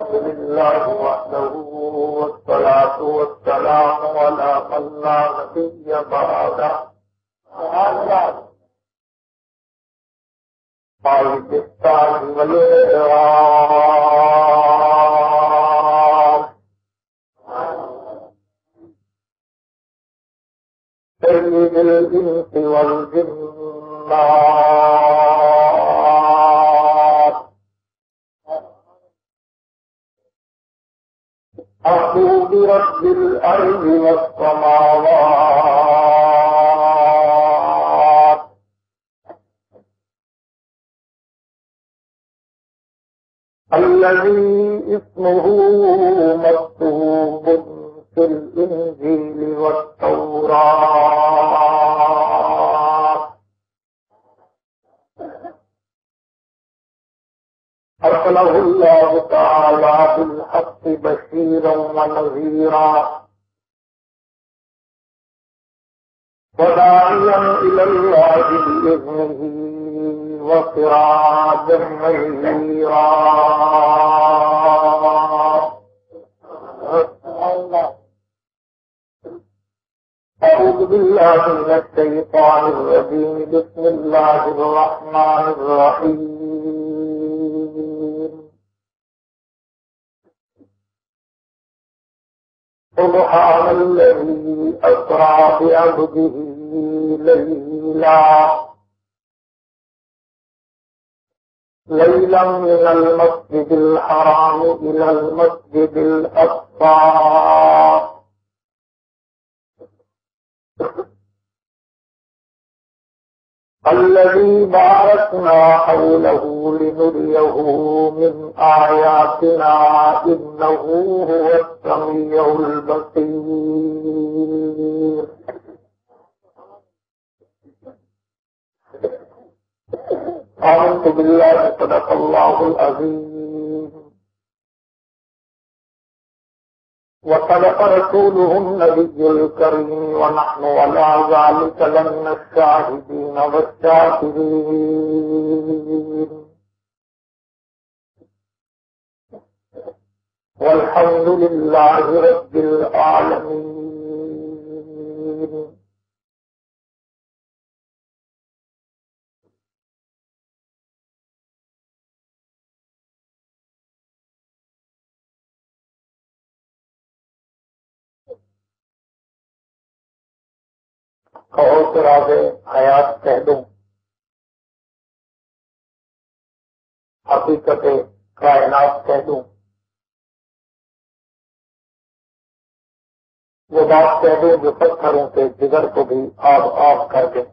الحمد لله وحده والصلاة والسلام على من لا نبي بعده قائد التاج والإكرام سيد الإنس والجنات أعوذ برب الأرض والسماوات الذي اسمه مكتوب في الإنجيل والتوراة أرسله الله تعالى بالحق بشيرا ونذيرا وداعيا إلى الله بإذنه وسراجا منيرا. أعوذ بالله من الشيطان الرجيم. بسم الله الرحمن الرحيم. سبحان الذي أسرى بعبده ليلا من المسجد الحرام إلى المسجد الأقصى الذي باركنا حوله لنريه من آياتنا إنه هو السميع البصير. آمنت بالله صدق الله العظيم وصدق رسوله النبي الكريم ونحن على ذلك لمن الشاهدين والشاكرين والحمد لله رب العالمين. کہو تو راز حیات کہہ دوں، حقیقت کائنات کہہ دوں، وہ بات کہہ دوں جو پتھروں کے جگر کو بھی آب آب کر دے.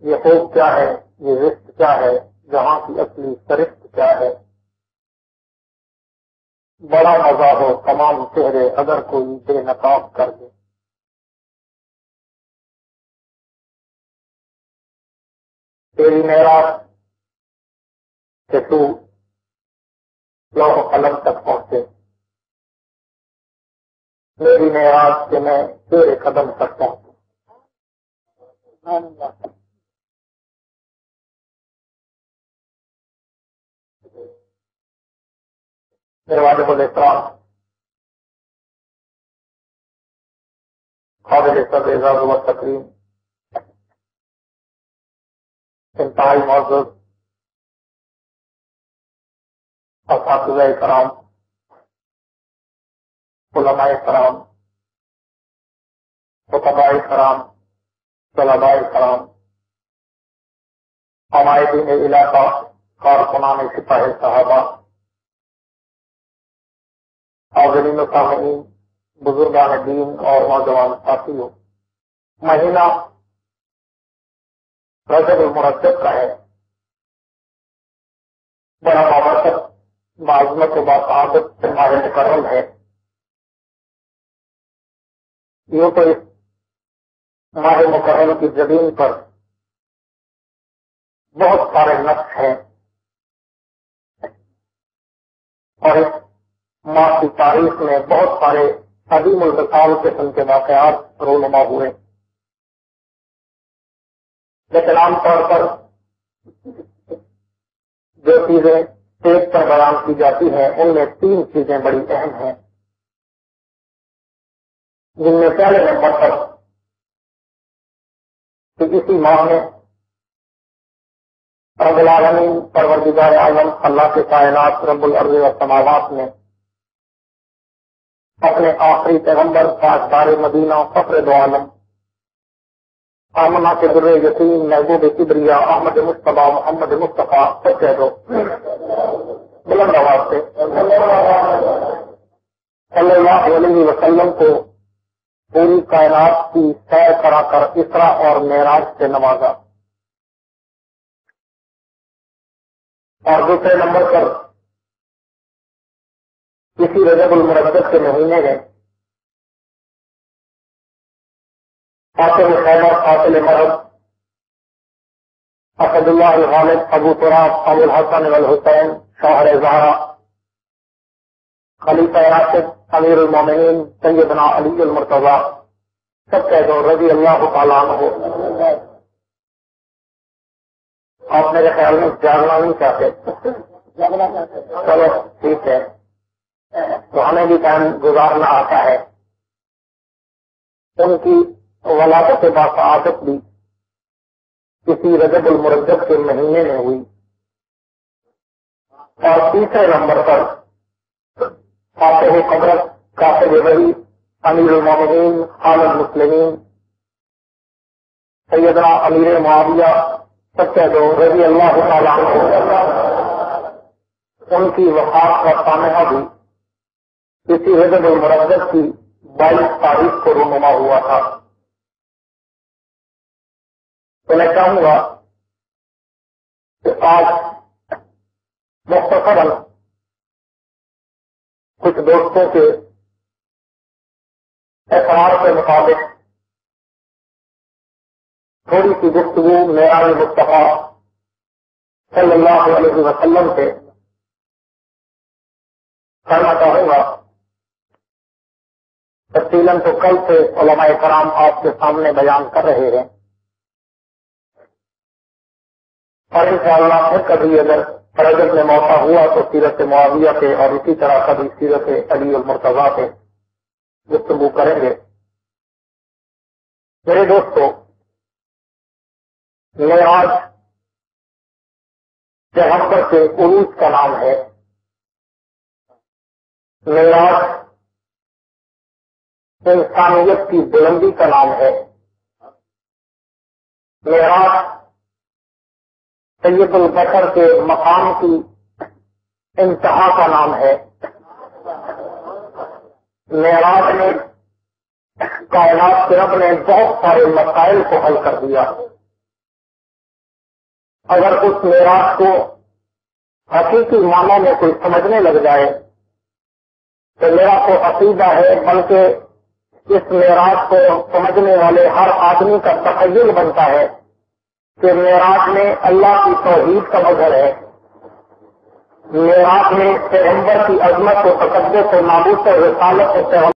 یہ خوب کیا ہے، یہ رشت کیا ہے، جہاں کی اصلی سرشت کیا ہے. بڑا مزہ ہو تمام چہرے اگر کوئی بے نقاب کر دے. تیری معراج کہ تو لوح قلم تک پہنچے، میری معراج کہ میں تیرے قدم تک پہنچوں. میرے والد الاحترام قابل صدر اعزاز و تکریم، انتہائی معزز اساتذہ کرام، علماء کرام، خطباء کرام، طلباء کرام، عمائدین علاقہ، کارکنان سپاہ صحابہ، حاضرین و سامعین، بزرگان دین اور نوجوان ساتھیوں، مہینہ رجب المرجب کا ہے. بڑا بابرکت، معظمت و باعزت سے ماہ مکرم ہے. یوں تو اس ماہ مکرم کی زمین پر بہت سارے نقش ہیں اور اس ماہ کی تاریخ میں بہت سارے عظیم البطال قسم کے واقعات رونما ہوئے. لیکن عام طور پر جو چیزیں ایک پر بیان کی جاتی ہیں ان میں 3 چیزیں بڑی اہم ہیں، جن میں پہلے نمبر پر کہ اسی ماہ میں رب العالمین پروردگار عالم اللہ کے کائنات رب الارض والسماوات نے اپنے آخری پیغمبر تاجدار مدینہ فخر دو عالم آمنہ کے در یتیم محبوب کبریا احمد مصطفیٰ محمد مصطفیٰ سب کہہ دو بلند آواز سے صلی اللہ علیہ وسلم کو پوری کائنات کی سیر کرا کر اسرا اور معراج سے نوازا، اور دوسرے نمبر پر اسی رجب المرجب کے مہینے میں قاتل خیبر قاتل مرد اسد اللہ الغالب ابو تراب ابو الحسن والحسین شوہر زہرا خلیفہ راشد امیر المومنین سیدنا علی المرتضیٰ سب کہہ دو رضی اللہ تعالیٰ عنہ۔ آپ میرے خیال میں جاگنا نہیں چاہتے، چلو ٹھیک ہے، تو ہمیں بھی ٹائم گزارنا آتا ہے۔ ان کی ولادت باسعادت بھی کسی رجب المرجب کے مہینے میں ہوئی، اور تیسرے نمبر پر فاتح قبر کاتب وحی امیر المومنین خالد المسلمین سیدنا امیر معاویہ سب کہہ دو رضی اللہ تعالیٰ عنہ، ان کی وفات کا سانحہ بھی اسی رجب المرجب کی 22 تاریخ کو رونما ہوا تھا۔ تو میں چاہوں گا کہ آج مختصراً کچھ دوستوں کے اقرار کے مطابق تھوڑی سی گفتگو معراج مصطفیٰ صلی اللہ علیہ وسلم سے کرنا چاہوں گا۔ تفصیلاً تو کل سے علماء کرام آپ کے سامنے بیان کر رہے ہیں، اور انشاءاللہ پھر کبھی اگر رجب میں موقع ہوا تو سیرت معاویہ پہ اور اسی طرح کبھی سیرت علی المرتضیٰ پہ گفتگو کریں گے۔ میرے دوستو، معراج پیغمبر کے عروج کا نام ہے، معراج انسانیت کی بلندی کا نام ہے، معراج سید البشر کے مقام کی انتہا کا نام ہے۔ معراج میں کائنات کے رب نے بہت سارے مسائل کو حل کر دیا۔ اگر اس معراج کو حقیقی معنوں میں کوئی سمجھنے لگ جائے تو میرا تو عقیدہ ہے، بلکہ اس معراج کو سمجھنے والے ہر آدمی کا تخیل بنتا ہے کہ معراج میں اللہ کی توحید کا مظہر ہے، معراج میں پیغمبر کی عظمت و تقدس و ناموس و رسالت و